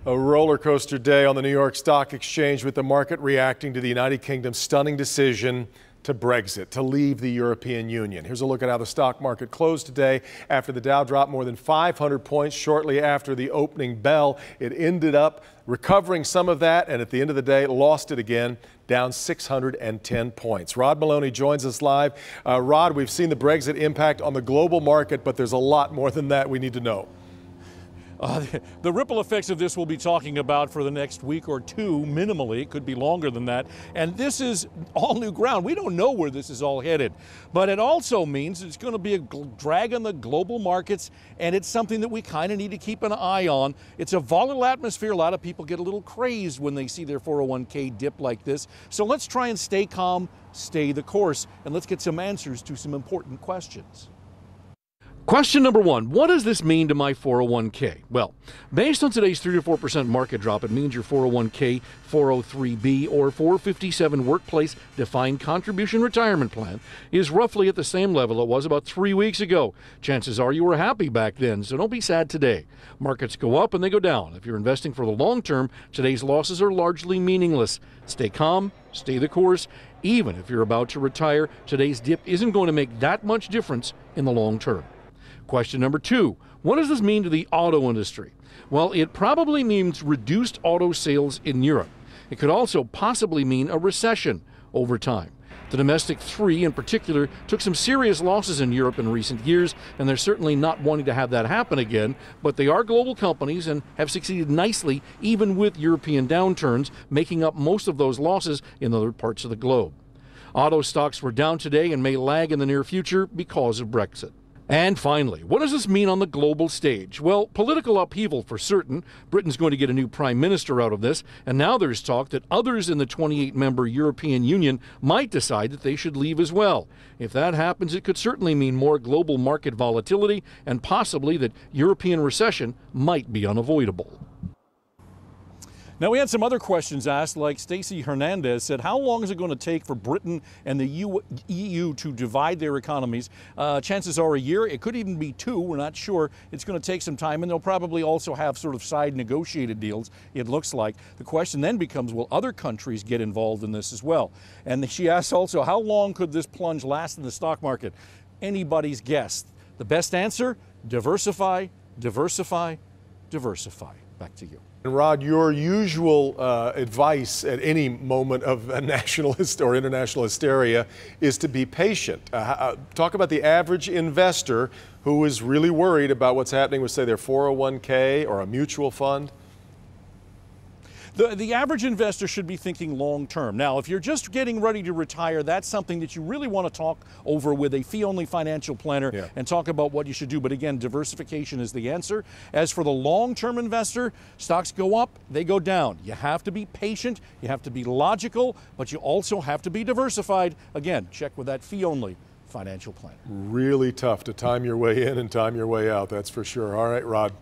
A roller coaster day on the New York Stock Exchange with the market reacting to the United Kingdom's stunning decision to Brexit, to leave the European Union. Here's a look at how the stock market closed today after the Dow dropped more than 500 points shortly after the opening bell. It ended up recovering some of that, and at the end of the day, lost it again, down 610 points. Rod Maloney joins us live. Rod, we've seen the Brexit impact on the global market, but there's a lot more than that we need to know. The ripple effects of this we'll be talking about for the next week or two, minimally. It could be longer than that. And this is all new ground. We don't know where this is all headed. But it also means it's going to be a drag on the global markets, and it's something that we kind of need to keep an eye on. It's a volatile atmosphere. A lot of people get a little crazed when they see their 401k dip like this. So let's try and stay calm, stay the course, and let's get some answers to some important questions. Question number one, what does this mean to my 401k? Well, based on today's 3 to 4% market drop, it means your 401k, 403b, or 457 workplace defined contribution retirement plan is roughly at the same level it was about 3 weeks ago. Chances are you were happy back then, so don't be sad today. Markets go up and they go down. If you're investing for the long term, today's losses are largely meaningless. Stay calm, stay the course. Even if you're about to retire, today's dip isn't going to make that much difference in the long term. Question number two, what does this mean to the auto industry? Well, it probably means reduced auto sales in Europe. It could also possibly mean a recession over time. The domestic three in particular took some serious losses in Europe in recent years, and they're certainly not wanting to have that happen again, but they are global companies and have succeeded nicely even with European downturns, making up most of those losses in other parts of the globe. Auto stocks were down today and may lag in the near future because of Brexit. And finally, what does this mean on the global stage? Well, political upheaval for certain. Britain's going to get a new prime minister out of this, and now there's talk that others in the 28-member European Union might decide that they should leave as well. If that happens, it could certainly mean more global market volatility and possibly that European recession might be unavoidable. Now, we had some other questions asked, like Stacey Hernandez said, how long is it going to take for Britain and the EU to divide their economies? Chances are a year. It could even be 2. We're not sure. It's going to take some time, and they'll probably also have sort of side negotiated deals, it looks like. The question then becomes, will other countries get involved in this as well? And she asked also, how long could this plunge last in the stock market? Anybody's guess. The best answer, diversify, diversify, diversify. Back to you. And Rod, your usual advice at any moment of national or international hysteria is to be patient. Talk about the average investor who is really worried about what's happening with, say, their 401k or a mutual fund. The average investor should be thinking long term. Now, if you're just getting ready to retire, that's something that you really want to talk over with a fee-only financial planner and talk about what you should do. But again, diversification is the answer. As for the long-term investor, stocks go up, they go down. You have to be patient, you have to be logical, but you also have to be diversified. Again, check with that fee-only financial planner. Really tough to time your way in and time your way out, that's for sure. All right, Rod.